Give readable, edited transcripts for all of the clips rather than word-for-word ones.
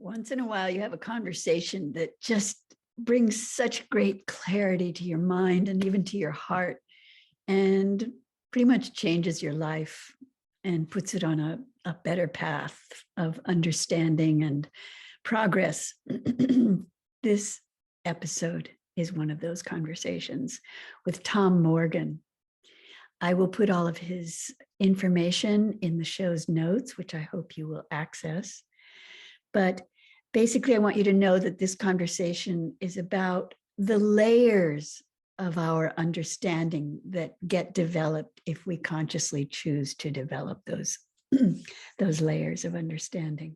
Once in a while, you have a conversation that just brings such great clarity to your mind and even to your heart, and pretty much changes your life and puts it on a better path of understanding and progress. This episode is one of those conversations with Tom Morgan. I will put all of his information in the show's notes, which I hope you will access. But basically, I want you to know that this conversation is about the layers of our understanding that get developed if we consciously choose to develop those, those layers of understanding.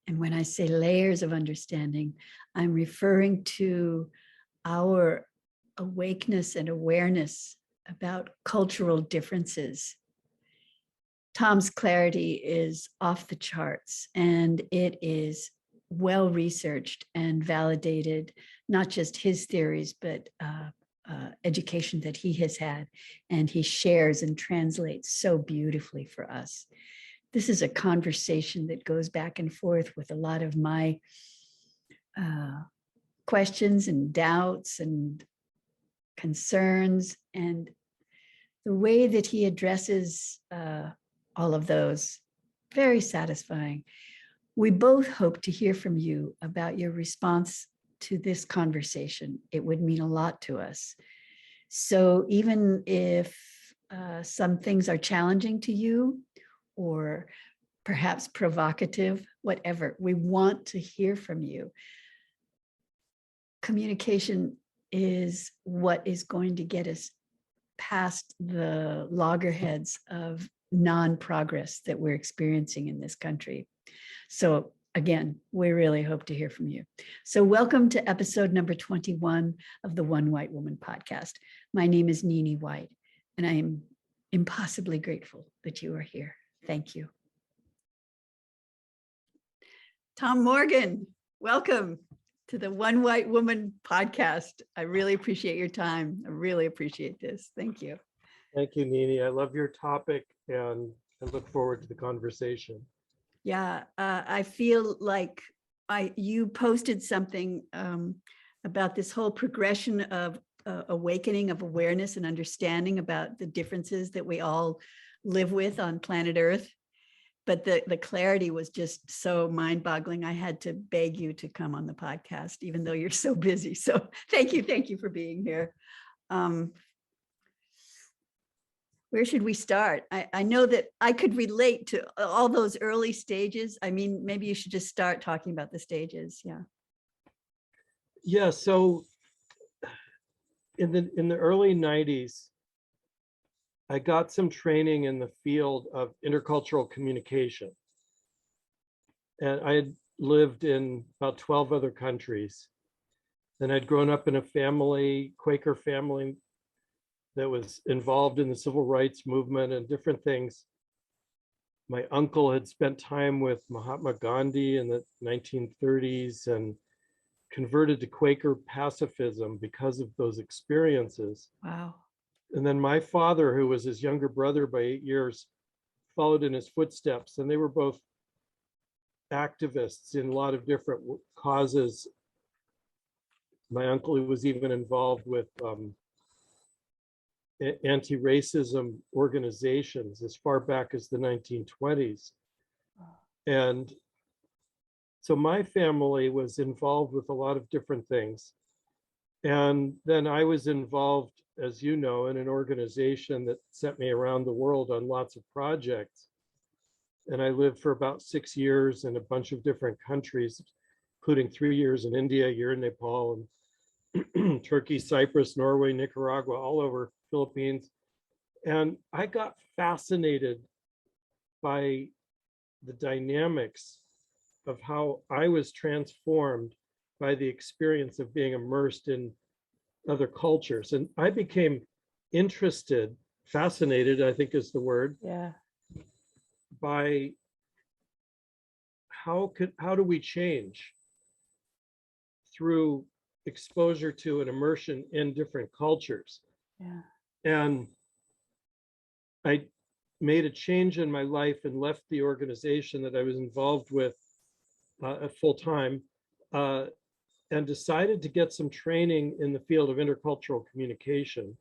And when I say layers of understanding, I'm referring to our awakeness and awareness about cultural differences. Tom's clarity is off the charts, and it is well researched and validated, not just his theories, but education that he has had, and he shares and translates so beautifully for us. This is a conversation that goes back and forth with a lot of my questions and doubts and concerns, and the way that he addresses all of those, very satisfying. We both hope to hear from you about your response to this conversation. It would mean a lot to us. So even if some things are challenging to you or perhaps provocative, whatever, we want to hear from you. Communication is what is going to get us past the loggerheads of non-progress that we're experiencing in this country. So again, we really hope to hear from you. So welcome to episode number 21 of the One White Woman podcast. My name is Nini White, and I am impossibly grateful that you are here. Thank you. Tom Morgan, welcome to the One White Woman podcast. I really appreciate your time. I really appreciate this. Thank you. Thank you, Nini. I love your topic, and I look forward to the conversation. Yeah, I feel like you posted something about this whole progression of awakening of awareness and understanding about the differences that we all live with on planet Earth. But the clarity was just so mind-boggling. I had to beg you to come on the podcast, even though you're so busy. So thank you for being here. Where should we start? I know that I could relate to all those early stages. I mean, maybe you should just start talking about the stages. Yeah. Yeah. So in the early 90s, I got some training in the field of intercultural communication. And I had lived in about 12 other countries. And I'd grown up in a family, Quaker family, that was involved in the civil rights movement and different things. My uncle had spent time with Mahatma Gandhi in the 1930s and converted to Quaker pacifism because of those experiences. Wow. And then my father, who was his younger brother by 8 years, followed in his footsteps, and they were both activists in a lot of different causes. My uncle was even involved with anti-racism organizations as far back as the 1920s. And so my family was involved with a lot of different things. And then I was involved, as you know, in an organization that sent me around the world on lots of projects. And I lived for about 6 years in a bunch of different countries, including 3 years in India, a year in Nepal, and Turkey, Cyprus, Norway, Nicaragua, all over Philippines. And I got fascinated by the dynamics of how I was transformed by the experience of being immersed in other cultures. And I became interested, fascinated, I think is the word, by how do we change through exposure to and immersion in different cultures. And I made a change in my life and left the organization that I was involved with full time, and decided to get some training in the field of intercultural communication,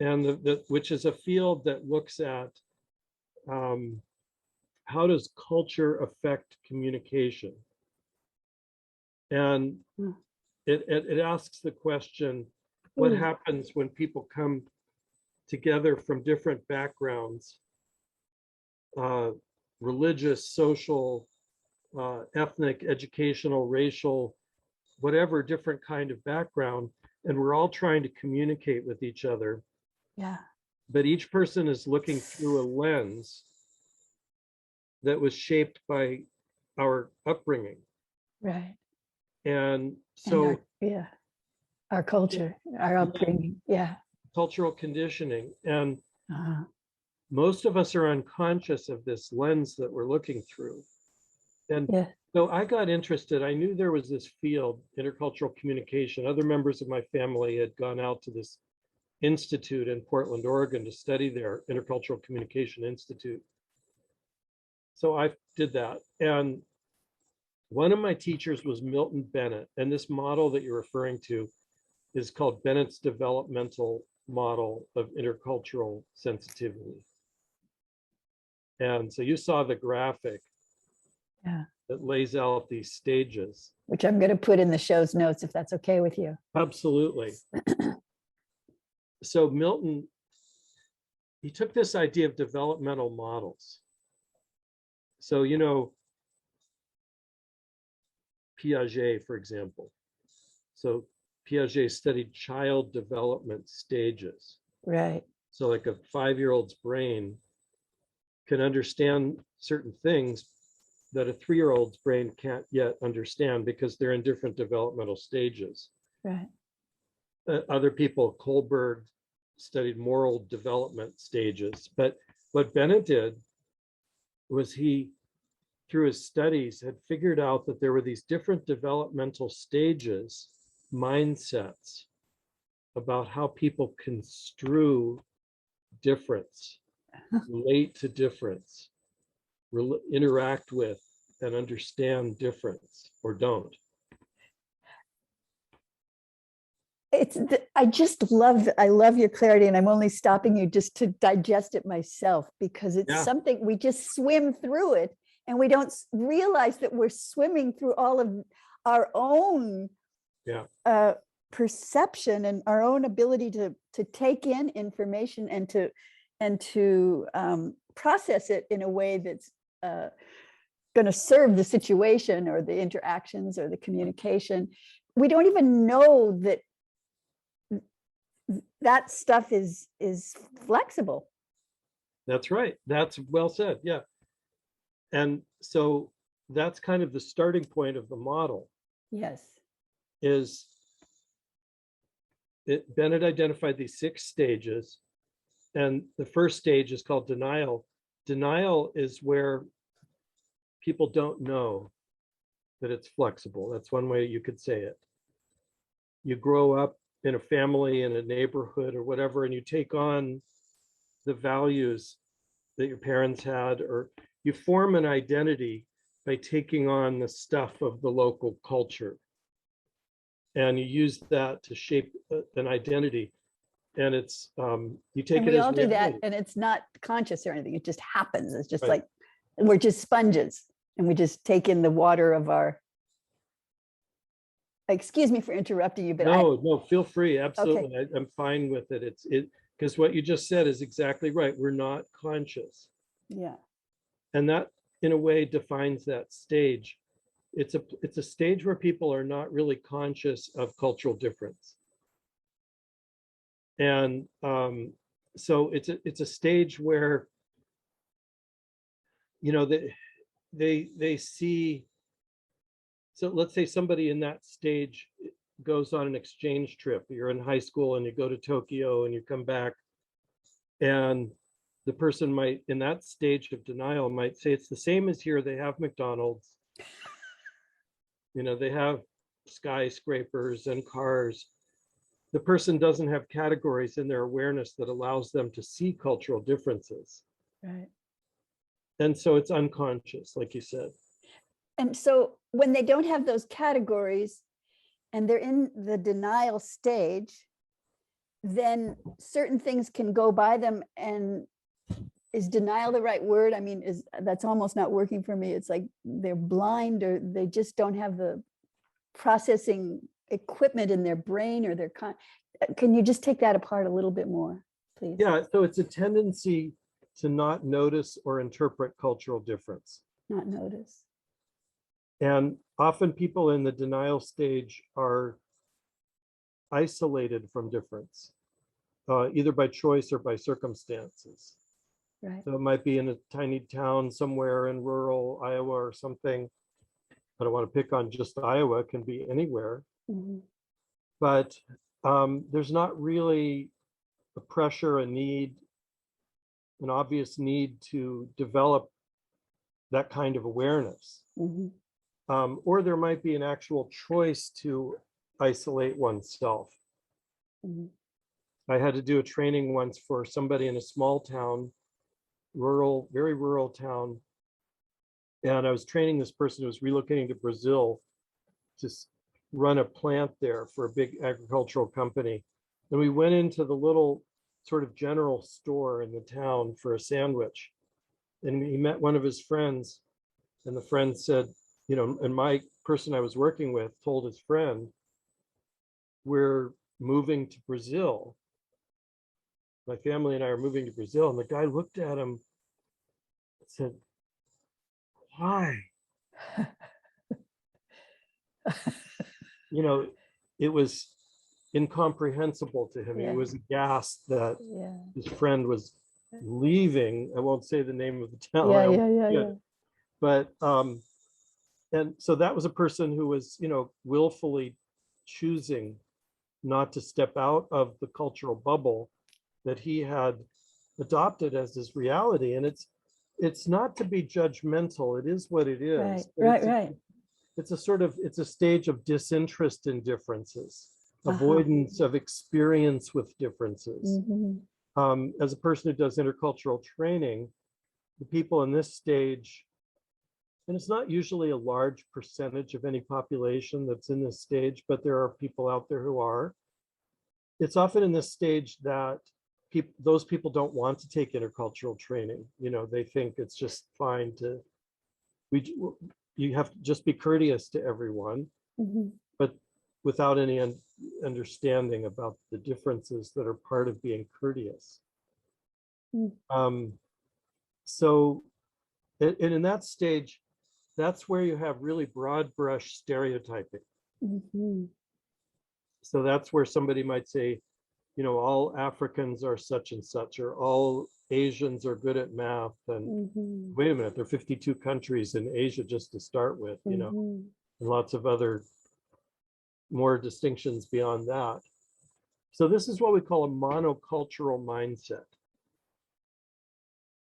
and which is a field that looks at how does culture affect communication, and it asks the question, what happens when people come together from different backgrounds, religious, social, ethnic, educational, racial, whatever different kind of background, and we're all trying to communicate with each other. Yeah. But each person is looking through a lens that was shaped by our upbringing. Right. And so, and our culture, our upbringing. Yeah. Cultural conditioning. And most of us are unconscious of this lens that we're looking through. And so I got interested. I knew there was this field, intercultural communication. Other members of my family had gone out to this institute in Portland, Oregon to study there, Intercultural Communication Institute. So I did that. And one of my teachers was Milton Bennett. And this model that you're referring to is called Bennett's Developmental Model of Intercultural Sensitivity. And so you saw the graphic that lays out these stages. Which I'm going to put in the show's notes if that's okay with you. Absolutely. So Milton, he took this idea of developmental models. So, you know, Piaget, for example. So Piaget studied child development stages. Right. So like a 5-year-old's brain can understand certain things that a 3-year-old's brain can't yet understand because they're in different developmental stages. Right. Other people, Kohlberg, studied moral development stages. But what Bennett did was he, through his studies, had figured out that there were these different developmental stages, mindsets, about how people construe difference, relate to difference, interact with and understand difference, or don't. I love your clarity, and I'm only stopping you just to digest it myself, because it's something we just swim through it and we don't realize that we're swimming through all of our own perception and our own ability to take in information and to process it in a way that's going to serve the situation or the interactions or the communication. We don't even know that that stuff is flexible. That's right. That's well said. Yeah. And so that's kind of the starting point of the model. Yes. Bennett identified these 6 stages. And the first stage is called denial. Denial is where people don't know that it's flexible. That's one way you could say it. You grow up in a family, in a neighborhood or whatever, and you take on the values that your parents had, or you form an identity by taking on the stuff of the local culture. And you use that to shape an identity. And it's, you take it as we all do reality. that, and it's not conscious or anything. It just happens. It's just like, we're just sponges, and we just take in the water of our, excuse me for interrupting you, but no, feel free. Absolutely. Okay. I'm fine with it. Because what you just said is exactly right. We're not conscious. Yeah. And that, in a way, defines that stage. It's a stage where people are not really conscious of cultural difference. And so it's a stage where, you know, they see. So let's say somebody in that stage goes on an exchange trip. You're in high school and you go to Tokyo and you come back, and the person might, in that stage of denial, might say it's the same as here. They have McDonald's, you know, they have skyscrapers and cars. the person doesn't have categories in their awareness that allows them to see cultural differences. Right. And so it's unconscious, like you said. And so when they don't have those categories and they're in the denial stage, then certain things can go by them. And is denial the right word? I mean, that's almost not working for me. It's like they're blind, or they just don't have the processing equipment in their brain, or can you just take that apart a little bit more, please? Yeah, so it's a tendency to not notice or interpret cultural difference. Not notice. And often people in the denial stage are isolated from difference, either by choice or by circumstances. Right. So it might be in a tiny town somewhere in rural Iowa or something. I don't want to pick on just Iowa, it can be anywhere. Mm-hmm. But there's not really a pressure, a need, an obvious need to develop that kind of awareness. Mm-hmm. Or there might be an actual choice to isolate oneself. Mm-hmm. I had to do a training once for somebody in a small town, rural, very rural town. And I was training this person who was relocating to Brazil to run a plant there for a big agricultural company. And we went into the little sort of general store in the town for a sandwich. And he met one of his friends, and the friend said, and my person I was working with told his friend, we're moving to Brazil. My family and I are moving to Brazil. And the guy looked at him and said, why? It was incomprehensible to him. Yeah. He was aghast that his friend was leaving. I won't say the name of the town. Yeah. But and so that was a person who was, willfully choosing not to step out of the cultural bubble that he had adopted as his reality. And it's not to be judgmental. It is what it is. Right. It's a stage of disinterest in differences, avoidance of experience with differences. Mm-hmm. As a person who does intercultural training, the people in this stage, and it's not usually a large percentage of any population that's in this stage, but there are people out there who are. It's often in this stage that those people don't want to take intercultural training. They think it's just fine to, you have to just be courteous to everyone, Mm-hmm. but without any understanding about the differences that are part of being courteous. Mm-hmm. So, and in that stage, that's where you have really broad brush stereotyping. Mm-hmm. So that's where somebody might say, all Africans are such and such, or all Asians are good at math. And wait a minute, there are 52 countries in Asia just to start with, and lots of other more distinctions beyond that. So this is what we call a monocultural mindset.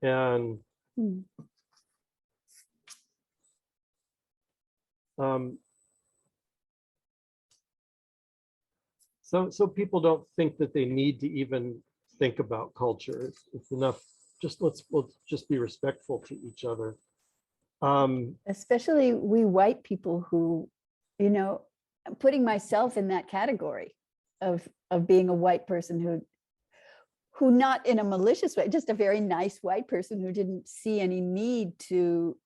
And so people don't think that they need to even think about culture. It's enough. We'll just be respectful to each other. Especially we white people who, putting myself in that category of being a white person who not in a malicious way, just a very nice white person who didn't see any need to.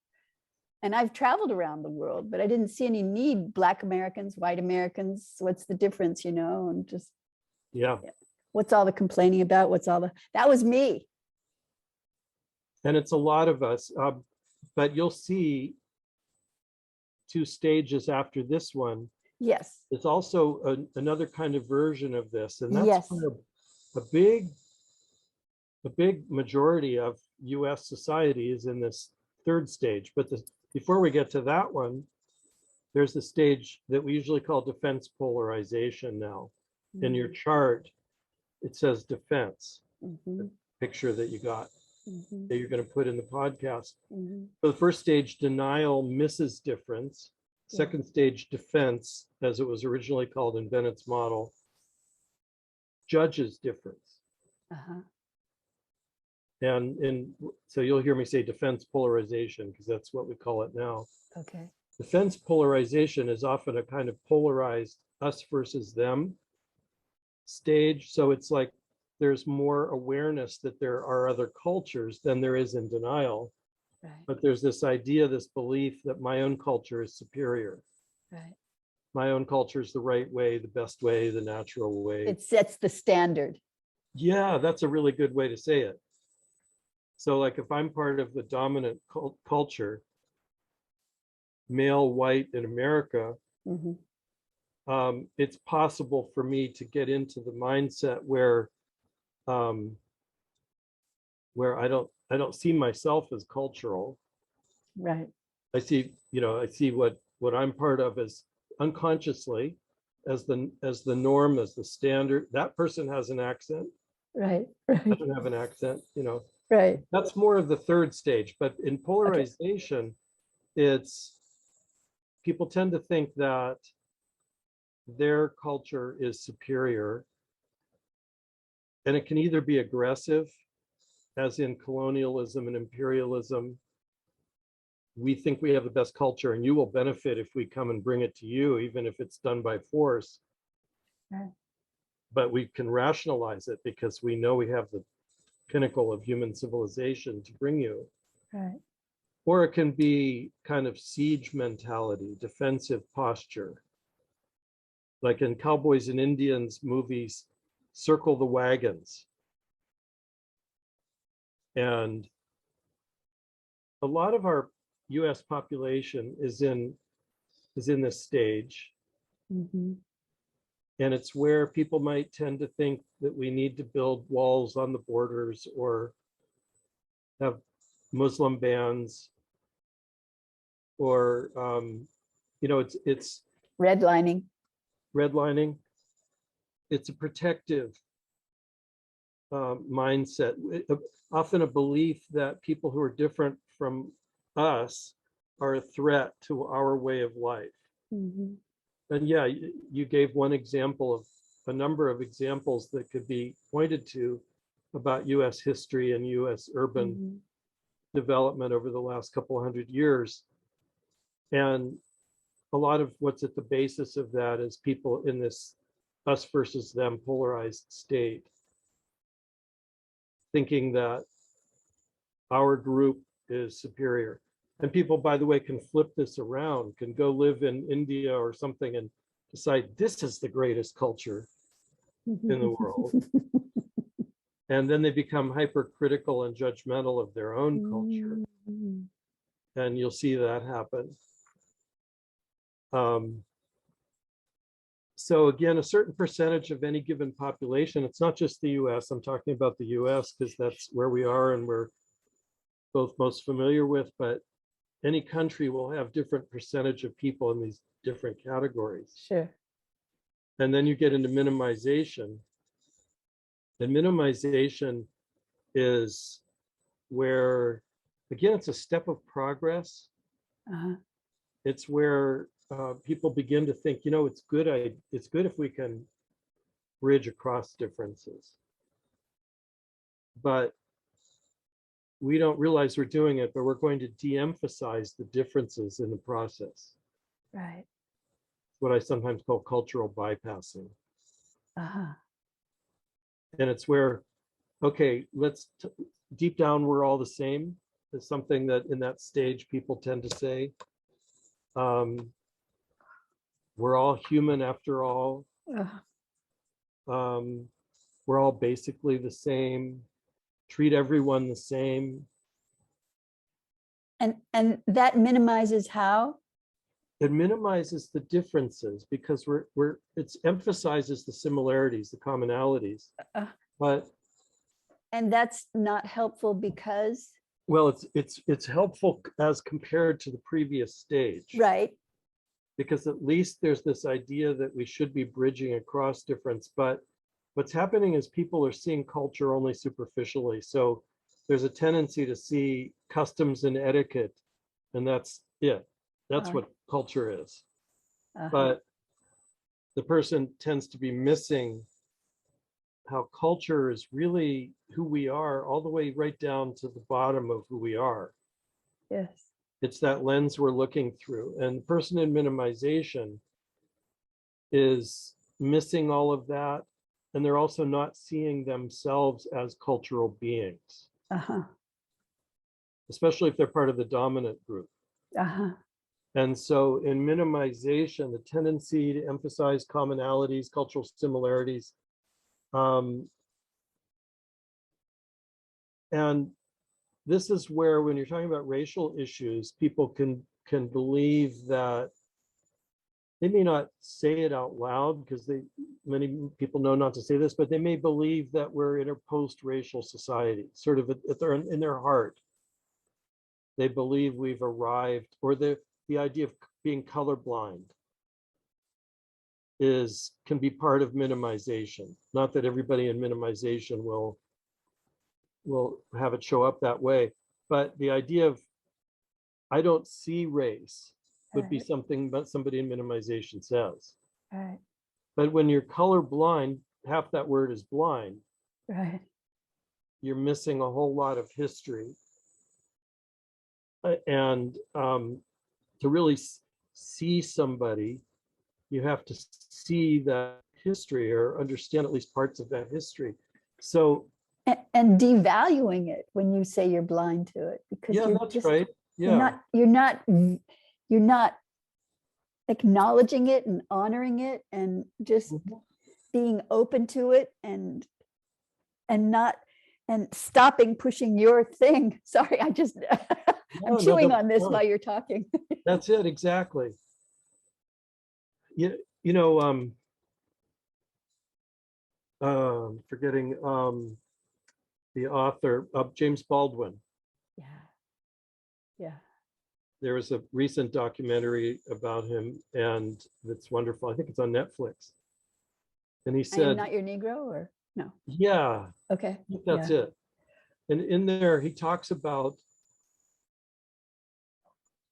And I've traveled around the world, but I didn't see any need. Black Americans, white Americans, what's the difference, and just, what's all the complaining about? That was me. And it's a lot of us, but you'll see 2 stages after this one. Yes. It's also another kind of version of this. And that's where a big majority of US society is in this 3rd stage. But before we get to that one, there's the stage that we usually call defense polarization now. In your chart, it says defense, the picture that you got, that you're going to put in the podcast. So the 1st stage, denial, misses difference. 2nd stage, defense, as it was originally called in Bennett's model, judges difference. Uh-huh. And so you'll hear me say defense polarization, because that's what we call it now. Okay. Defense polarization is often a kind of polarized us versus them stage. So it's like there's more awareness that there are other cultures than there is in denial. Right. But there's this idea, this belief that my own culture is superior. Right. My own culture is the right way, the best way, the natural way. It sets the standard. Yeah, that's a really good way to say it. So like if I'm part of the dominant culture, male, white in America, Mm-hmm. It's possible for me to get into the mindset where I don't see myself as cultural. Right. I see what I'm part of as unconsciously as the norm, as the standard. That person has an accent. Right. I Right. don't have an accent, Right. That's more of the third stage. But in polarization, it's people tend to think that their culture is superior. And it can either be aggressive, as in colonialism and imperialism. We think we have the best culture and you will benefit if we come and bring it to you, even if it's done by force. Right. But we can rationalize it because we know we have the pinnacle of human civilization to bring you. Right. Or it can be kind of siege mentality, defensive posture. Like in Cowboys and Indians movies, Circle the Wagons. And a lot of our US population is in this stage. Mm-hmm. And it's where people might tend to think that we need to build walls on the borders or have Muslim bans, or it's Redlining. redlining. It's a protective mindset, often a belief that people who are different from us are a threat to our way of life. Mm-hmm. And yeah, you gave one example of a number of examples that could be pointed to about US history and US urban Mm-hmm. development over the last couple of 100 years. And a lot of what's at the basis of that is people in this us versus them polarized state, thinking that our group is superior. And people, by the way, can flip this around, can go live in India or something and decide this is the greatest culture in the world. And then they become hypercritical and judgmental of their own culture. Mm-hmm. And you'll see that happen. So again, a certain percentage of any given population, it's not just the US, I'm talking about the US because that's where we are and we're both most familiar with, but any country will have different percentage of people in these different categories. Sure. And then you get into minimization. And minimization is where, again, it's a step of progress. Uh-huh. It's where people begin to think, it's good if we can bridge across differences. But we don't realize we're doing it, but we're going to de-emphasize the differences in the process. Right. What I sometimes call cultural bypassing. Uh-huh. And it's where, okay, deep down, we're all the same. Is something that in that stage people tend to say. We're all human after all. We're all basically the same. Treat everyone the same. And that minimizes how? It minimizes the differences because it emphasizes the similarities, the commonalities. But and that's not helpful because? Well, it's helpful as compared to the previous stage. Right. Because at least there's this idea that we should be bridging across difference. But what's happening is people are seeing culture only superficially. So there's a tendency to see customs and etiquette, and that's it. That's what culture is. But the person tends to be missing how culture is really who we are, all the way right down to the bottom of who we are. Yes. It's that lens we're looking through. And the person in minimization is missing all of that. And they're also not seeing themselves as cultural beings, especially if they're part of the dominant group. And so in minimization, the tendency to emphasize commonalities, cultural similarities, and this is where, when you're talking about racial issues, people can believe that they may not say it out loud, because many people know not to say this, but they may believe that we're in a post-racial society, sort of in their heart. They believe we've arrived, or the idea of being colorblind can be part of minimization. Not that everybody in minimization will have it show up that way, but the idea of I don't see race would be something that somebody in minimization says. Right. But when you're colorblind, half that word is blind. Right. You're missing a whole lot of history. And to really see somebody, you have to see that history, or understand at least parts of that history. So and devaluing it when you say you're blind to it, because yeah, that's right. Yeah, you're not acknowledging it and honoring it, and just being open to it, and stopping pushing your thing. Sorry, I'm chewing on this while you're talking. That's it, exactly. Forgetting the author of James Baldwin. Yeah. There was a recent documentary about him, and it's wonderful. I think it's on Netflix. And he said, I Am Not Your Negro, or no? Yeah. Okay. I think that's it. And in there, he talks about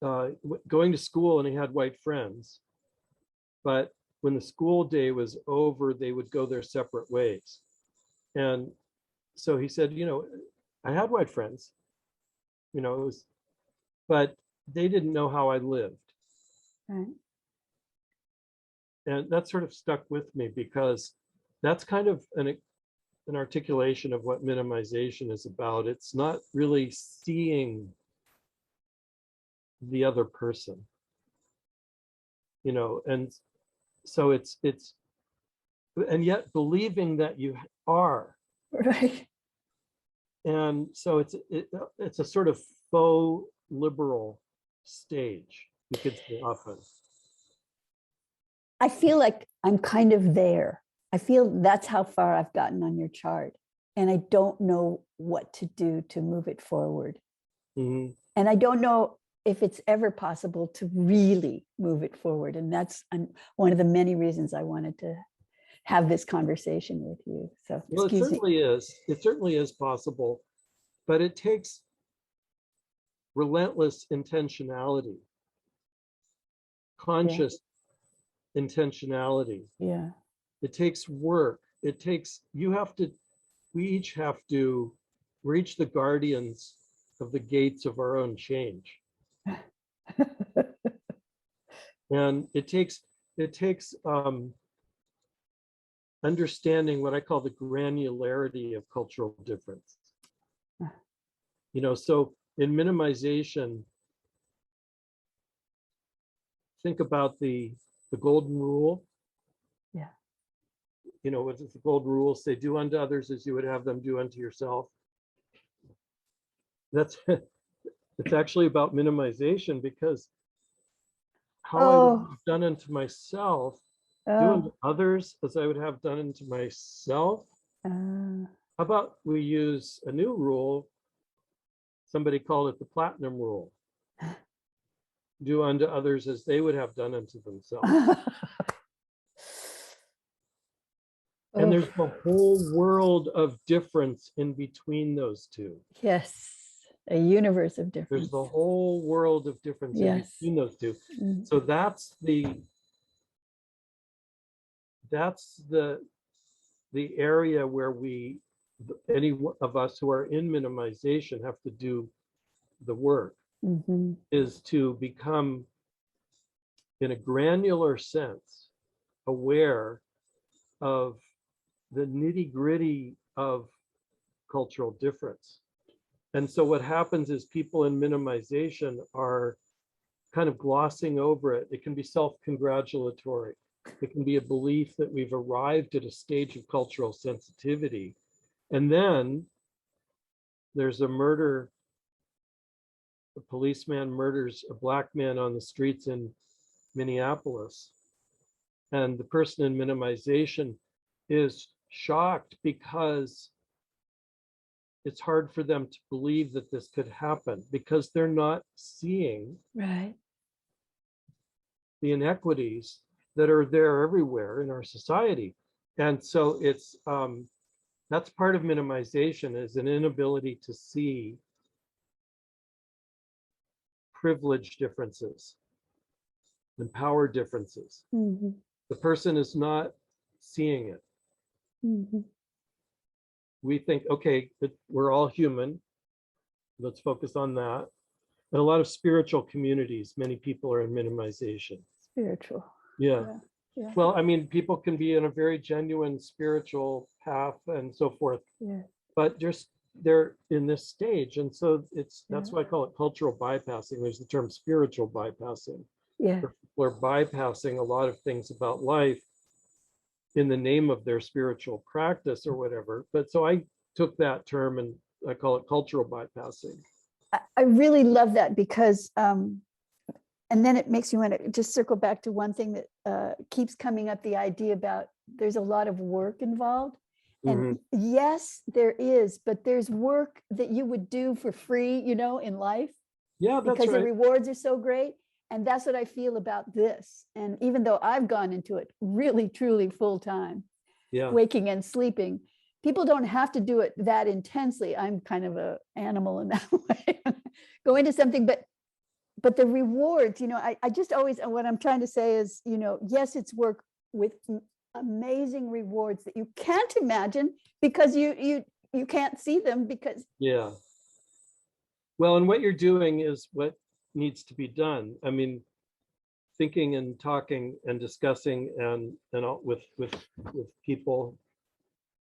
going to school, and he had white friends. But when the school day was over, they would go their separate ways. And so he said, I had white friends, but they didn't know how I lived. Right. And that sort of stuck with me, because that's kind of an articulation of what minimization is about. It's not really seeing the other person, and so it's and yet believing that you are. Right. And so it's a sort of faux liberal stage, you could say, often. I feel like I'm kind of there. I feel that's how far I've gotten on your chart, and I don't know what to do to move it forward. And I don't know if it's ever possible to really move it forward. And that's one of the many reasons I wanted to have this conversation with you. So well, it certainly is. It certainly is possible, but it takes relentless intentionality, conscious intentionality. Yeah. It takes work. We each have to reach the guardians of the gates of our own change. And it takes understanding what I call the granularity of cultural difference. So in minimization, think about the golden rule. Yeah. What does the golden rule say? Do unto others as you would have them do unto yourself. It's actually about minimization, because how I would have done unto myself, do unto others as I would have done unto myself. How about we use a new rule? Somebody called it the platinum rule. Do unto others as they would have done unto themselves. And there's the whole world of difference in between those two. Yes, a universe of difference. There's the whole world of difference in between those two. So that's the the area where any of us who are in minimization have to do the work is to become, in a granular sense, aware of the nitty-gritty of cultural difference. And so what happens is people in minimization are kind of glossing over it. It can be self-congratulatory. It can be a belief that we've arrived at a stage of cultural sensitivity. And then there's a murder. A policeman murders a black man on the streets in Minneapolis. And the person in minimization is shocked because it's hard for them to believe that this could happen, because they're not seeing Right. the inequities that are there everywhere in our society. And so it's that's part of minimization, is an inability to see privilege differences and power differences. The person is not seeing it. We think, okay, we're all human. Let's focus on that. And a lot of spiritual communities, many people are in minimization. Spiritual. Yeah. Yeah. Well, I mean, people can be in a very genuine spiritual path and so forth, but just they're in this stage. And so that's why I call it cultural bypassing. There's the term spiritual bypassing. Yeah. People are bypassing a lot of things about life in the name of their spiritual practice or whatever. But so I took that term and I call it cultural bypassing. I really love that, because and then it makes me want to just circle back to one thing that keeps coming up, the idea about there's a lot of work involved. And yes, there is, but there's work that you would do for free, in life. Yeah, that's because right. the rewards are so great. And that's what I feel about this. And even though I've gone into it really, truly full time, waking and sleeping, people don't have to do it that intensely. I'm kind of an animal in that way. Go into something, but the rewards, I just always, what I'm trying to say is, yes, it's work with amazing rewards that you can't imagine, because you can't see them, because well, and what you're doing is what needs to be done. I mean, thinking and talking and discussing and all, with people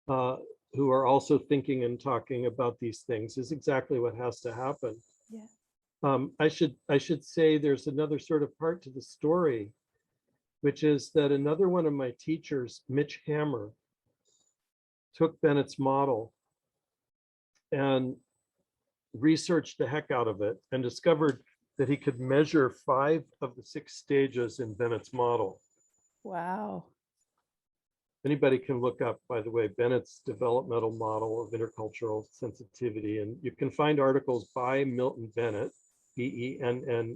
who are also thinking and talking about these things is exactly what has to happen. I should say there's another sort of part to the story, which is that another one of my teachers, Mitch Hammer, took Bennett's model and researched the heck out of it and discovered that he could measure 5 of the 6 stages in Bennett's model. Wow. Anybody can look up, by the way, Bennett's developmental model of intercultural sensitivity, and you can find articles by Milton Bennett, Bennett.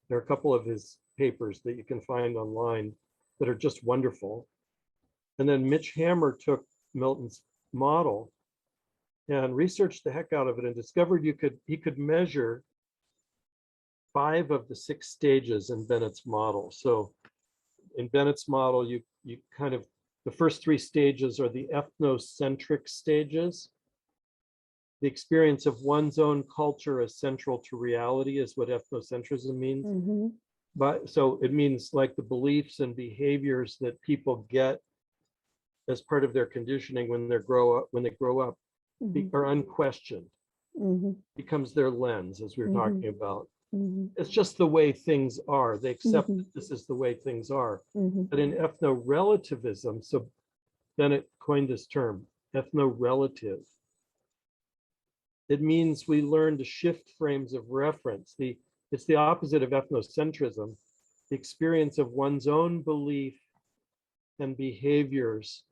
There are a couple of his papers that you can find online that are just wonderful. And then Mitch Hammer took Milton's model and researched the heck out of it and discovered he could measure 5 of the 6 stages in Bennett's model. So in Bennett's model, you kind of, the first 3 stages are the ethnocentric stages. The experience of one's own culture as central to reality is what ethnocentrism means. But so it means like the beliefs and behaviors that people get as part of their conditioning when they grow up are unquestioned. Becomes their lens, as we were talking about. It's just the way things are. They accept that this is the way things are. But in ethno-relativism, so Bennett coined this term, ethno-relative. It means we learn to shift frames of reference. It's the opposite of ethnocentrism. The experience of one's own belief and behaviors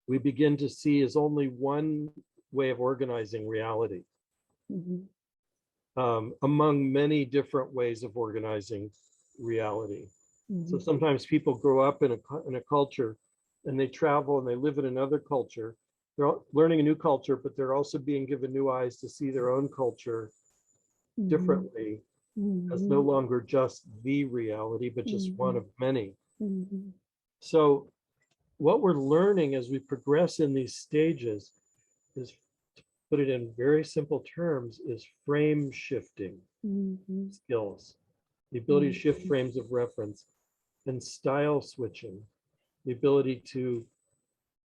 we begin to see as only one way of organizing reality. Among many different ways of organizing reality. So sometimes people grow up in a culture and they travel and they live in another culture. They're learning a new culture, but they're also being given new eyes to see their own culture differently, as no longer just the reality, but just one of many. So what we're learning as we progress in these stages is, to put it in very simple terms, is frame shifting skills, the ability to shift frames of reference, and style switching, the ability to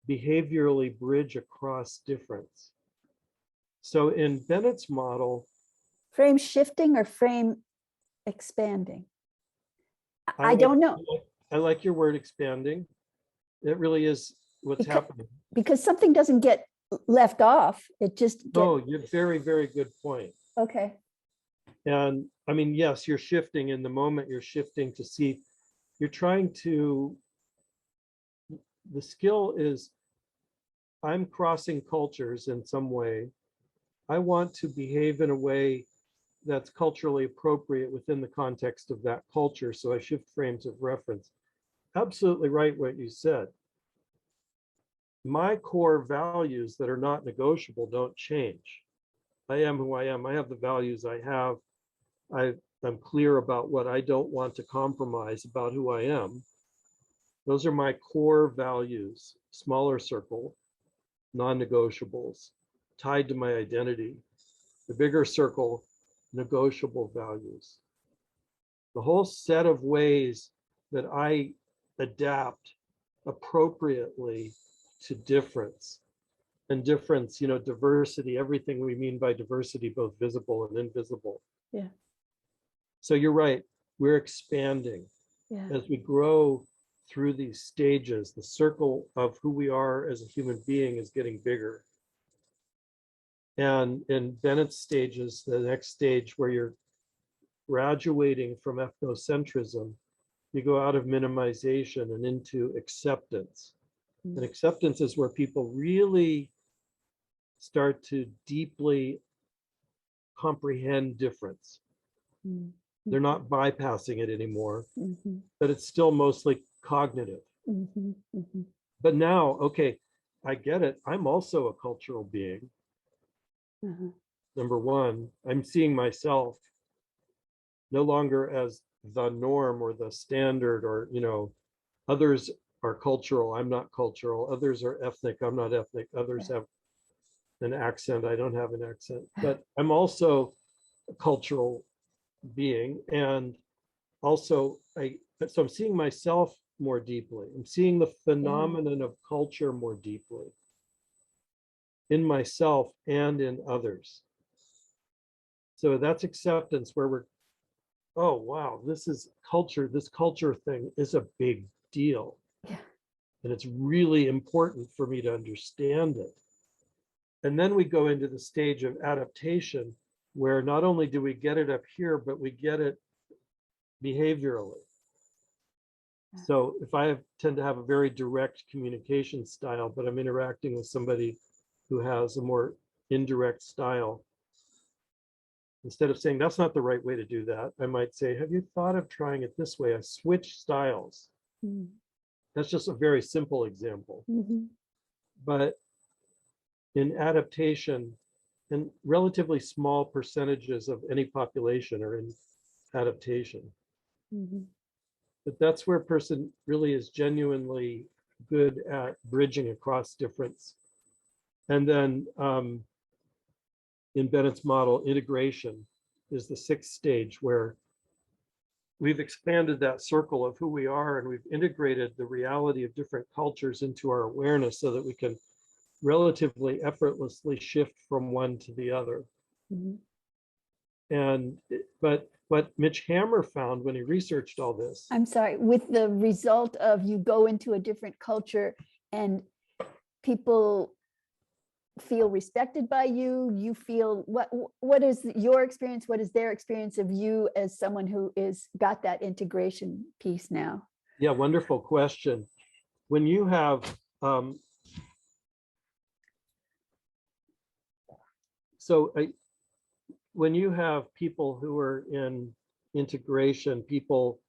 behaviorally bridge across difference. So in Bennett's model, Frame shifting or frame expanding? I like, don't know. I like your word expanding. It really is what's happening. Because something doesn't get left off. It just gets. Oh, you're very, very good point. Okay. And I mean, yes, you're shifting in the moment, you're shifting to see, you're trying to, the skill is, I'm crossing cultures in some way. I want to behave in a way that's culturally appropriate within the context of that culture. So I shift frames of reference. Absolutely right what you said. My core values that are not negotiable don't change. I am who I am. I have the values I have. I'm clear about what I don't want to compromise about who I am. Those are my core values, smaller circle, non-negotiables, tied to my identity. The bigger circle, negotiable values. The whole set of ways that I adapt appropriately to difference. And difference, you know, diversity, everything we mean by diversity, both visible and invisible. Yeah. So you're right, we're expanding. Yeah. As we grow through these stages, the circle of who we are as a human being is getting bigger. And in Bennett's stages, the next stage where you're graduating from ethnocentrism, you go out of minimization and into acceptance. And acceptance is where people really start to deeply comprehend difference. They're not bypassing it anymore, but it's still mostly cognitive. But now, okay, I get it. I'm also a cultural being. Number one, I'm seeing myself no longer as the norm or the standard, or, you know, others are cultural, I'm not cultural. Others are ethnic, I'm not ethnic. Others have an accent, I don't have an accent. But I'm also a cultural being. And also, so I'm seeing myself more deeply. I'm seeing the phenomenon of culture more deeply in myself and in others. So that's acceptance, where we're, oh, wow, this is culture. This culture thing is a big deal. Yeah. And it's really important for me to understand it. And then we go into the stage of adaptation, where not only do we get it up here, but we get it behaviorally. So if I tend to have a very direct communication style, but I'm interacting with somebody who has a more indirect style, instead of saying that's not the right way to do that, I might say, have you thought of trying it this way? I switch styles. That's just a very simple example. But in adaptation, and relatively small percentages of any population are in adaptation. But that's where a person really is genuinely good at bridging across difference. And then in Bennett's model, integration is the sixth stage, where we've expanded that circle of who we are, and we've integrated the reality of different cultures into our awareness so that we can relatively effortlessly shift from one to the other. And but what Mitch Hammer found when he researched all this, I'm sorry, with the result of you go into a different culture and people feel respected by you, you feel, what is your experience? What is their experience of you as someone who is got that integration piece now? yeah, wonderful question. When you have when you have people who are in integration, people,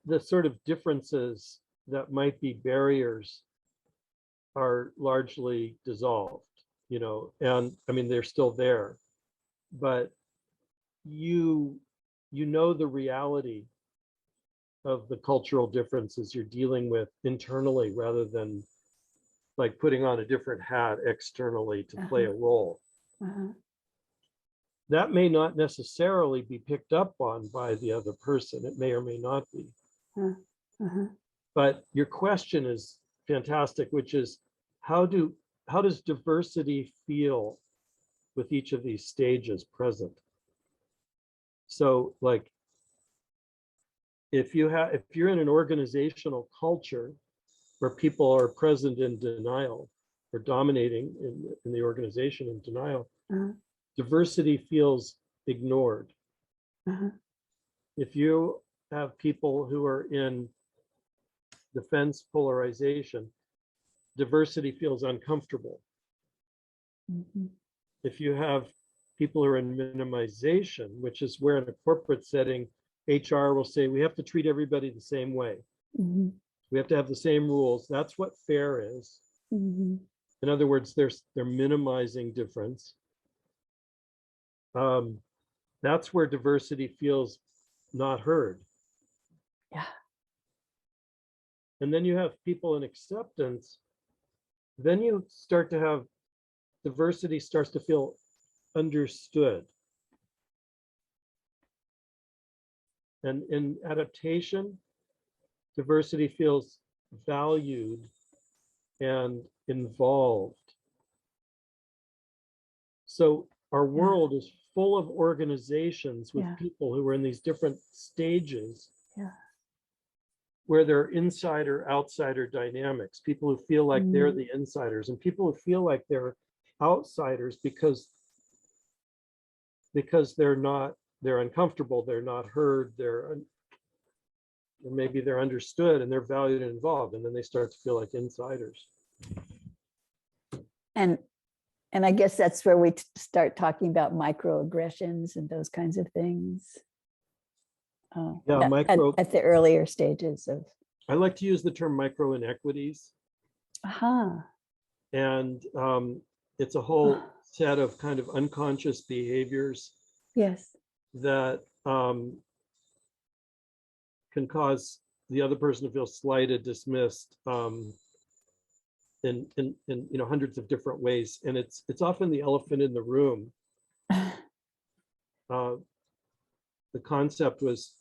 the sort of differences that might be barriers are largely dissolved, you know, and I mean, they're still there, but you know the reality of the cultural differences you're dealing with internally rather than like putting on a different hat externally to play a role. That may not necessarily be picked up on by the other person. It may or may not be. But your question is fantastic, which is how does diversity feel with each of these stages present? So like if you're in an organizational culture where people are present in denial or dominating in the organization in denial, diversity feels ignored. If you have people who are in defense polarization, diversity feels uncomfortable. If you have people who are in minimization, which is where in a corporate setting, HR will say, we have to treat everybody the same way. We have to have the same rules. That's what fair is. In other words, they're minimizing difference. That's where diversity feels not heard. Yeah. And then you have people in acceptance. Then you start to have diversity starts to feel understood. And in adaptation, diversity feels valued and involved. So our world is full of organizations with people who are in these different stages where there are insider-outsider dynamics, people who feel like they're the insiders and people who feel like they're outsiders because they're uncomfortable, they're not heard, maybe they're understood and they're valued and involved, and then they start to feel like insiders. And I guess that's where we start talking about microaggressions and those kinds of things. At the earlier stages of. I like to use the term micro inequities. And it's a whole set of kind of unconscious behaviors. Yes. That can cause the other person to feel slighted, dismissed, in hundreds of different ways, and it's often the elephant in the room. The concept was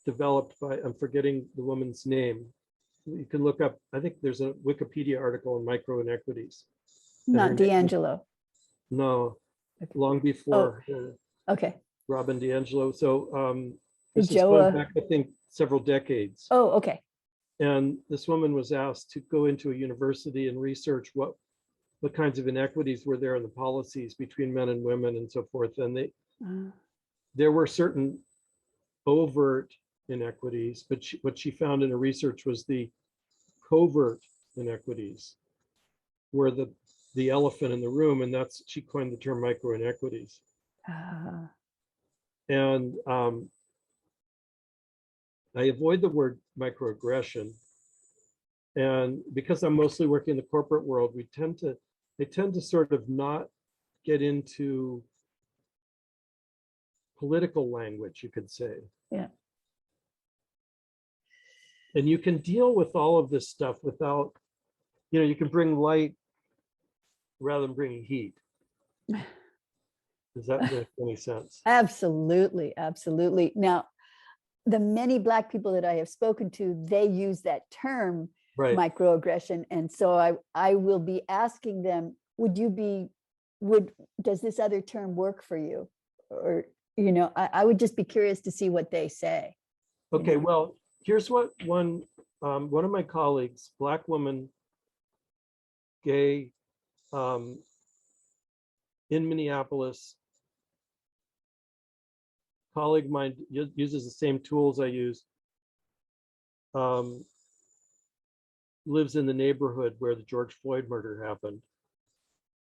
developed by, I'm forgetting the woman's name. You can look up, I think there's a Wikipedia article on micro inequities. Not D'Angelo. No, long before Robin DiAngelo. So this is going back, I think, several decades. Oh, okay. And this woman was asked to go into a university and research what kinds of inequities were there in the policies between men and women and so forth. And there were certain overt inequities, but what she found in her research was the covert inequities were the elephant in the room, and she coined the term micro inequities. And I avoid the word microaggression, and because I'm mostly working in the corporate world, they tend to sort of not get into political language, you could say. Yeah. And you can deal with all of this stuff without, you can bring light rather than bringing heat. Does that make any sense? Absolutely, absolutely. Now, the many Black people that I have spoken to, they use that term, microaggression. And so I will be asking them, does this other term work for you? Or, I would just be curious to see what they say. Okay, well, here's what one of my colleagues, Black woman, gay, in Minneapolis, colleague of mine uses the same tools I use, lives in the neighborhood where the George Floyd murder happened,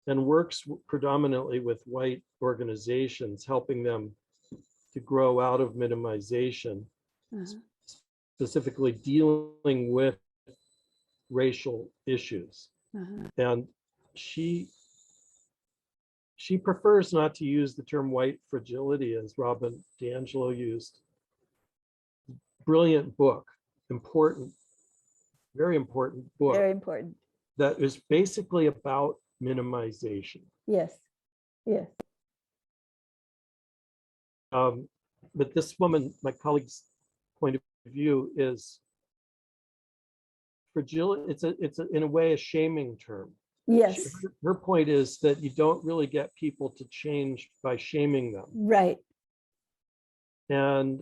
and works predominantly with white organizations, helping them to grow out of minimization, specifically dealing with racial issues. And she prefers not to use the term white fragility as Robin DiAngelo used. brilliant book, important, very important book. Very important. That is basically about minimization. Yes. Yes. But this woman, my colleague's point of view is fragility. It's in a way a shaming term. Yes. Her point is that you don't really get people to change by shaming them. Right. And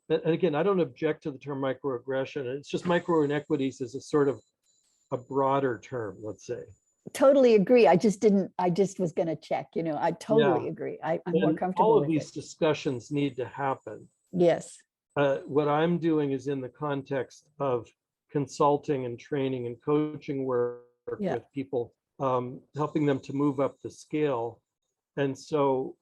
again, I don't object to the term microaggression. It's just micro inequities is a sort of a broader term, let's say. Totally agree. I just was going to check, I totally agree. I'm more comfortable all of with these it. discussions need to happen. Yes. What I'm doing is in the context of consulting and training and coaching work with people, helping them to move up the scale. And so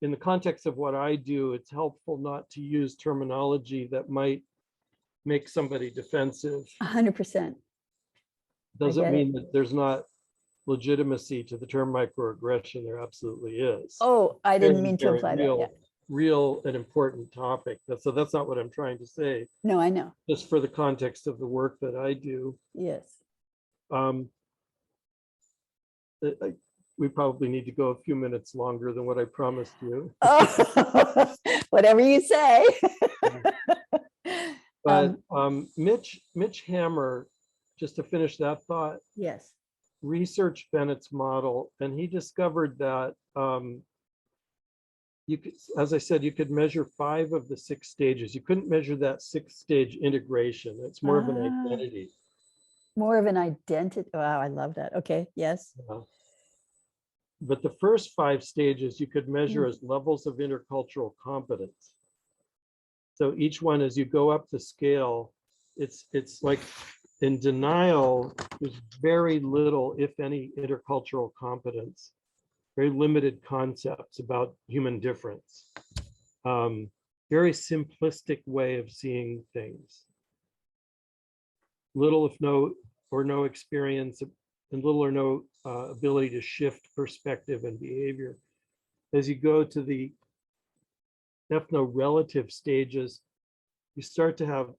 in the context of what I do, it's helpful not to use terminology that might make somebody defensive. 100%. Doesn't mean that there's not legitimacy to the term microaggression. There absolutely is. Oh, I didn't mean to imply that. Yeah. Real and important topic. So that's not what I'm trying to say. No, I know. Just for the context of the work that I do. Yes. We probably need to go a few minutes longer than what I promised you. Oh, whatever you say. But Mitch Hammer, just to finish that thought, yes, researched Bennett's model, and he discovered that you could, as I said, you could measure 5 of the 6 stages. You couldn't measure that 6th stage integration. It's more of an identity. More of an identity. Wow, I love that. Okay, yes. But the first 5 stages you could measure as levels of intercultural competence. So each one, as you go up the scale, it's like in denial, there's very little, if any, intercultural competence, very limited concepts about human difference. Very simplistic way of seeing things. Little, if no, or no experience, and little or no ability to shift perspective and behavior. As you go to the ethno-relative stages, you start to have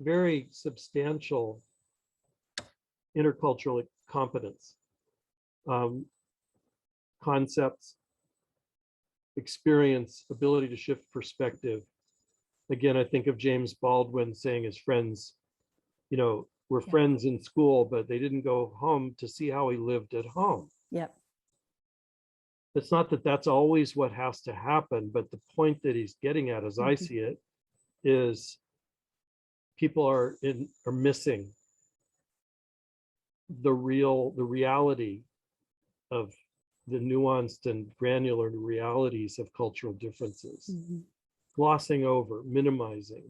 very substantial intercultural competence, concepts, experience, ability to shift perspective. Again, I think of James Baldwin saying his friends, we're friends in school, but they didn't go home to see how he lived at home. Yep. It's not that that's always what has to happen, but the point that he's getting at, as I see it, is people are missing the reality of the nuanced and granular realities of cultural differences, glossing over, minimizing.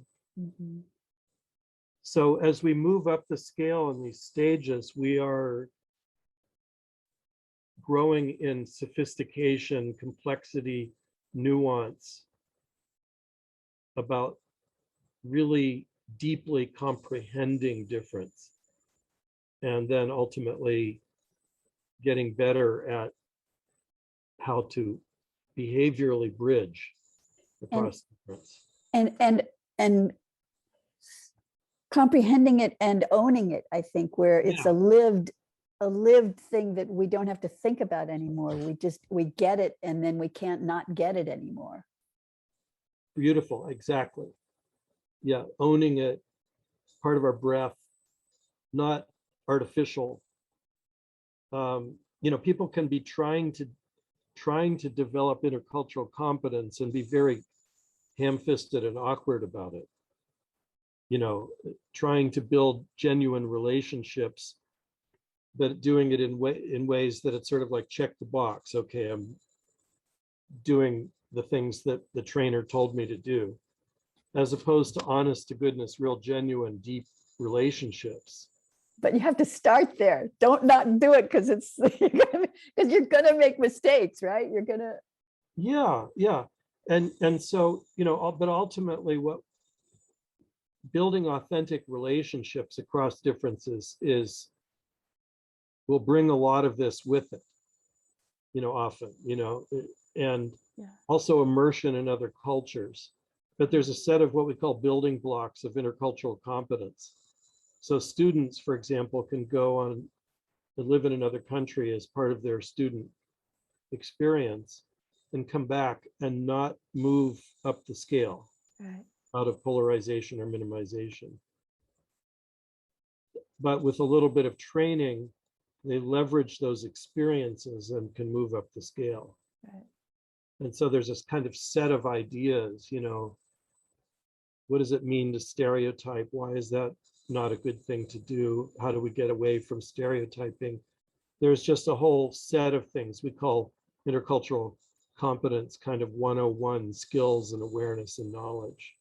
So as we move up the scale in these stages, we are growing in sophistication, complexity, nuance about really deeply comprehending difference, and then ultimately getting better at how to behaviorally bridge across difference. And comprehending it and owning it, I think, where it's a lived thing that we don't have to think about anymore. We get it, and then we can't not get it anymore. Beautiful, exactly. Yeah, owning it, part of our breath, not artificial. People can be trying to develop intercultural competence and be very ham-fisted and awkward about it. Trying to build genuine relationships, but doing it in ways that it's sort of like check the box. Okay, I'm doing the things that the trainer told me to do, as opposed to honest to goodness, real genuine, deep relationships. But you have to start there. Don't not do it because you're gonna make mistakes, right? You're gonna. Yeah. And so, but ultimately what building authentic relationships across differences will bring a lot of this with it, often, and also immersion in other cultures. but there's a set of what we call building blocks of intercultural competence. So students, for example, can go on and live in another country as part of their student experience and come back and not move up the scale out of polarization or minimization. But with a little bit of training, they leverage those experiences and can move up the scale. And so there's this kind of set of ideas, what does it mean to stereotype? Why is that not a good thing to do? How do we get away from stereotyping? There's just a whole set of things we call intercultural competence, kind of 101 skills and awareness and knowledge.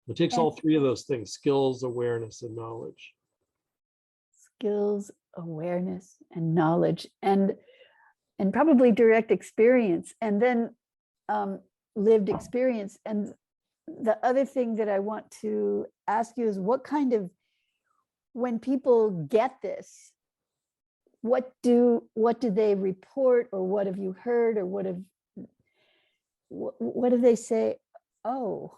It takes all three of those things: skills, awareness, and knowledge. Skills, awareness, and knowledge, and probably direct experience, and then lived experience. And the other thing that I want to ask you is when people get this, what do they report, or what have you heard, or what do they say? Oh,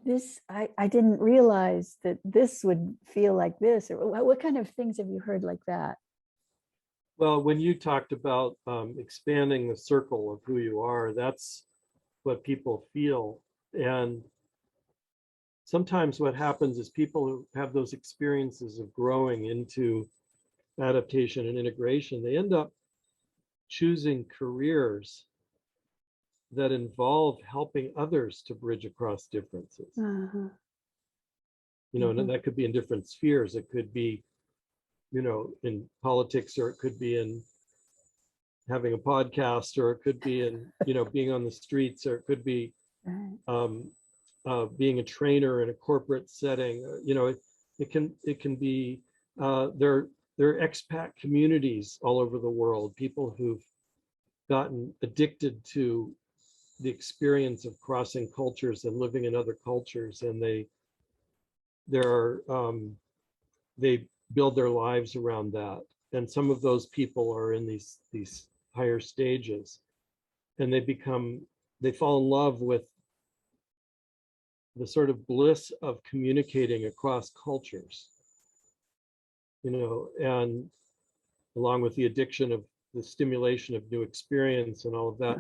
this, I didn't realize that this would feel like this, or what kind of things have you heard like that? Well, when you talked about expanding the circle of who you are, that's what people feel. And sometimes what happens is people who have those experiences of growing into adaptation and integration, they end up choosing careers that involve helping others to bridge across differences. And that could be in different spheres. It could be, in politics, or it could be in having a podcast, or it could be in, being on the streets, or it could be being a trainer in a corporate setting. It can be, there are expat communities all over the world, people who've gotten addicted to the experience of crossing cultures and living in other cultures, and they build their lives around that. And some of those people are in these higher stages, and they fall in love with the sort of bliss of communicating across cultures, and along with the addiction of the stimulation of new experience and all of that.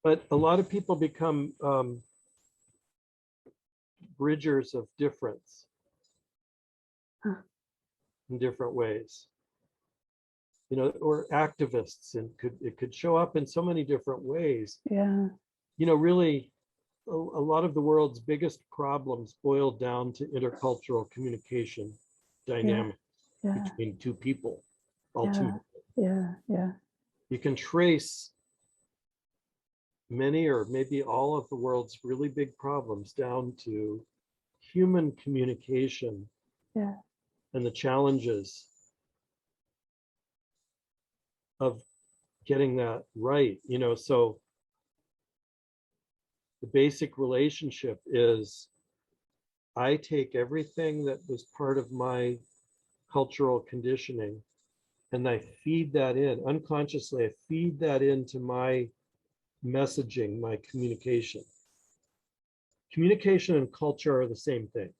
But a lot of people become bridgers of difference in different ways, or activists, and it could show up in so many different ways. Really, a lot of the world's biggest problems boil down to intercultural communication dynamics between two people, You can trace many, or maybe all, of the world's really big problems down to human communication and the challenges of getting that right. So the basic relationship is, I take everything that was part of my cultural conditioning and I feed that in unconsciously. I feed that into my messaging, my communication. Communication and culture are the same thing.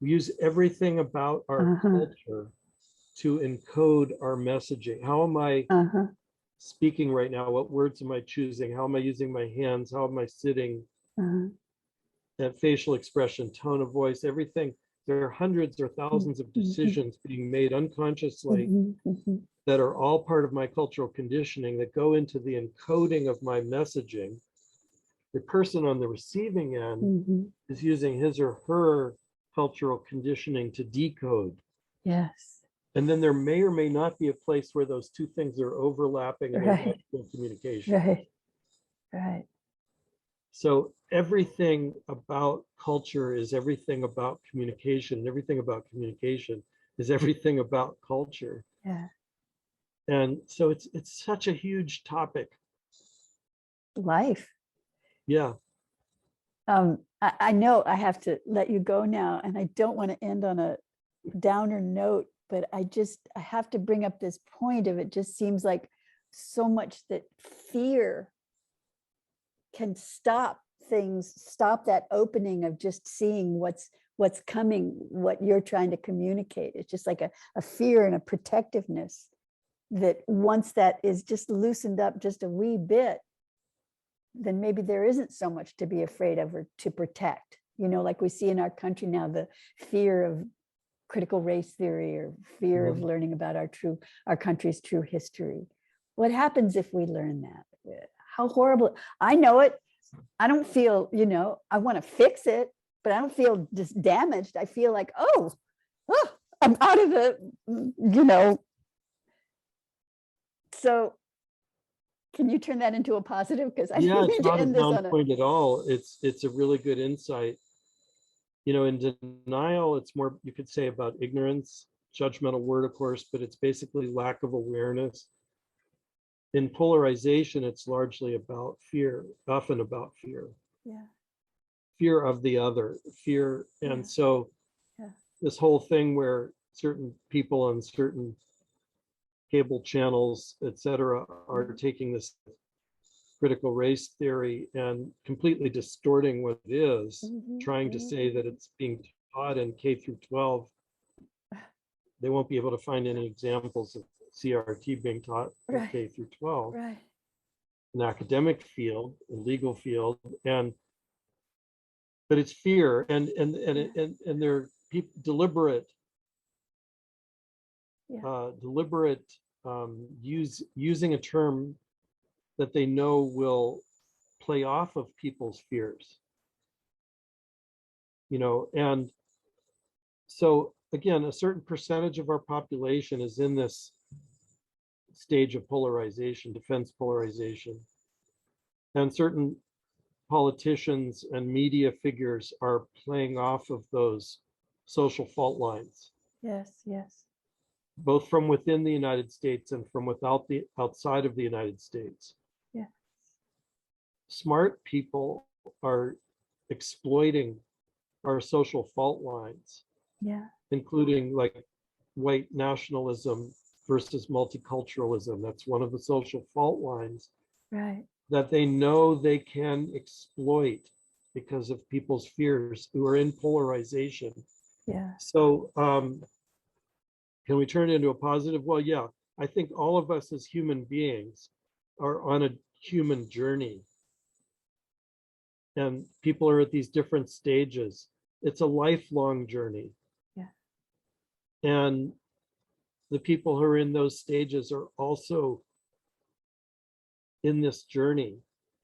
We use everything about our culture to encode our messaging. How am I speaking right now? What words am I choosing? How am I using my hands? How am I sitting? That facial expression, tone of voice, everything. There are hundreds or thousands of decisions being made unconsciously that are all part of my cultural conditioning that go into the encoding of my messaging. The person on the receiving end is using his or her cultural conditioning to decode. Yes. And then there may or may not be a place where those two things are overlapping and there's actual communication. Right. So everything about culture is everything about communication, and everything about communication is everything about culture. And so it's such a huge topic. Life. I know I have to let you go now, and I don't want to end on a downer note, but I have to bring up this point of, it just seems like so much that fear can stop things, stop that opening of just seeing what's coming, what you're trying to communicate. It's just like a fear and a protectiveness that once that is just loosened up just a wee bit, then maybe there isn't so much to be afraid of or to protect. You know, like we see in our country now, the fear of critical race theory or fear of learning about our country's true history. What happens if we learn that? How horrible. I know it. I don't feel, you know, I want to fix it, but I don't feel just damaged. I feel like, oh, I'm out of the, you know. So can you turn that into a positive? Because I Yeah, need it's to not a end this on down point at all. It's a really good insight. You know, in denial, it's more, you could say, about ignorance, judgmental word, of course, but it's basically lack of awareness. In polarization, it's largely about fear, often about fear. Yeah. Fear of the other, fear. And so this whole thing where certain people on certain cable channels, et cetera, are taking this critical race theory and completely distorting what it is, trying to say that it's being taught in K through 12. They won't be able to find any examples of CRT being taught in K through 12. Right. An academic field, a legal field, but it's fear and they're deliberate using a term that they know will play off of people's fears, you know. And so again, a certain percentage of our population is in this stage of polarization, defense polarization, and certain politicians and media figures are playing off of those social fault lines. Yes, yes. Both from within the United States and from outside of the United States. Yeah. Smart people are exploiting our social fault lines. Yeah. Including like white nationalism versus multiculturalism. That's one of the social fault lines. Right. That they know they can exploit because of people's fears who are in polarization. Yeah. So can we turn it into a positive? Well, yeah, I think all of us as human beings are on a human journey. And people are at these different stages. It's a lifelong journey. Yeah. And the people who are in those stages are also in this journey.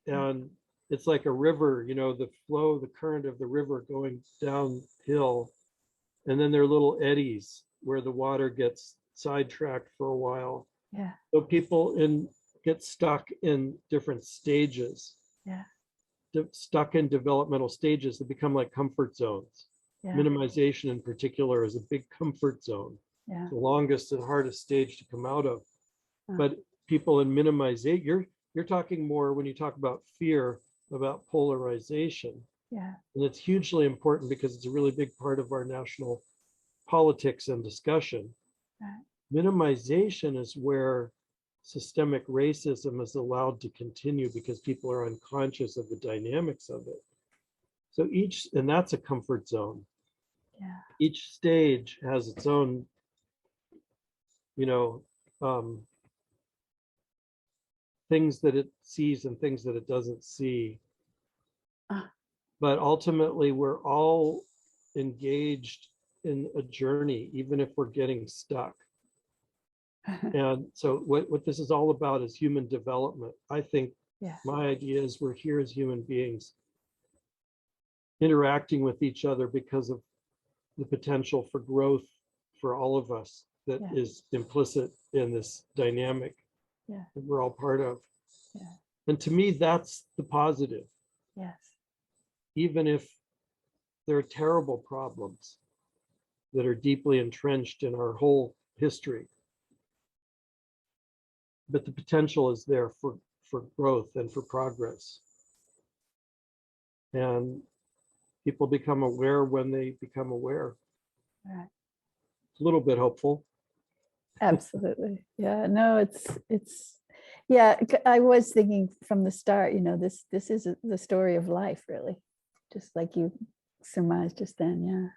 And it's like a river, you know, the flow, the current of the river going downhill. And then there are little eddies where the water gets sidetracked for a while. Yeah. So people get stuck in different stages. Yeah. Stuck in developmental stages that become like comfort zones. Yeah. Minimization in particular is a big comfort zone. Yeah. The longest and hardest stage to come out of. But people in minimization, you're talking more when you talk about fear, about polarization. Yeah. And it's hugely important because it's a really big part of our national politics and discussion. Right. Minimization is where systemic racism is allowed to continue because people are unconscious of the dynamics of it. So and that's a comfort zone. Yeah. Each stage has its own, you know, things that it sees and things that it doesn't see. But ultimately, we're all engaged in a journey, even if we're getting stuck. And so what this is all about is human development. I think my idea is we're here as human beings interacting with each other because of the potential for growth for all of us that is implicit in this dynamic that we're all part of. And to me, that's the positive. Yes. Even if there are terrible problems that are deeply entrenched in our whole history, but the potential is there for growth and for progress. And people become aware when they become aware. Right. It's a little bit hopeful. Absolutely. Yeah, no, Yeah, I was thinking from the start, this is the story of life, really, just like you surmised just then. Yeah.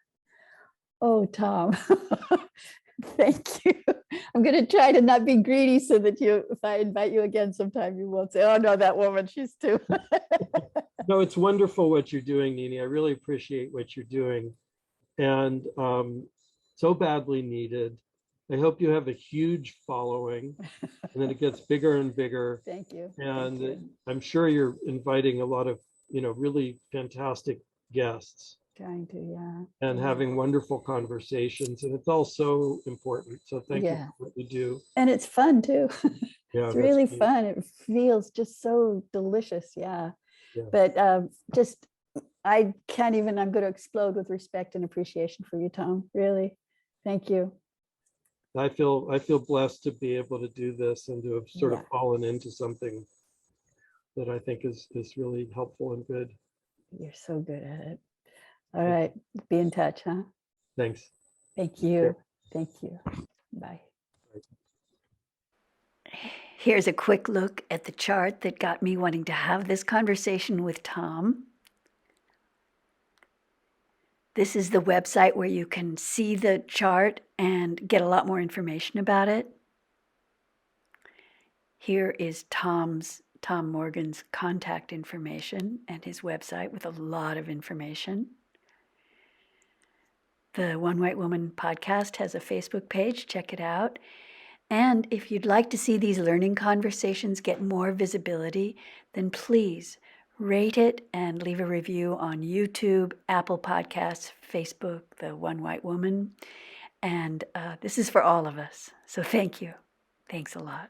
Oh, Tom, thank you. I'm going to try to not be greedy so that if I invite you again sometime, you won't say, oh, no, that woman, she's too. No, it's wonderful what you're doing, Nini. I really appreciate what you're doing. And so badly needed. I hope you have a huge following and then it gets bigger and bigger. Thank you. And Thank you. I'm sure you're inviting a lot of, really fantastic guests. Trying to, yeah. And having wonderful conversations. And it's all so important. So thank you for what you do. And it's fun too. Yeah, it's really fun. It feels just so delicious. Yeah. But I can't even, I'm going to explode with respect and appreciation for you, Tom. Really. Thank you. I feel blessed to be able to do this and to have sort of fallen into something that I think is really helpful and good. You're so good at it. All right. Be in touch, huh? Thanks. Thank you. Thank you. Bye. Here's a quick look at the chart that got me wanting to have this conversation with Tom. This is the website where you can see the chart and get a lot more information about it. Here is Tom Morgan's contact information and his website with a lot of information. The One White Woman podcast has a Facebook page. Check it out. And if you'd like to see these learning conversations get more visibility, then please rate it and leave a review on YouTube, Apple Podcasts, Facebook, The One White Woman. And this is for all of us. So thank you. Thanks a lot.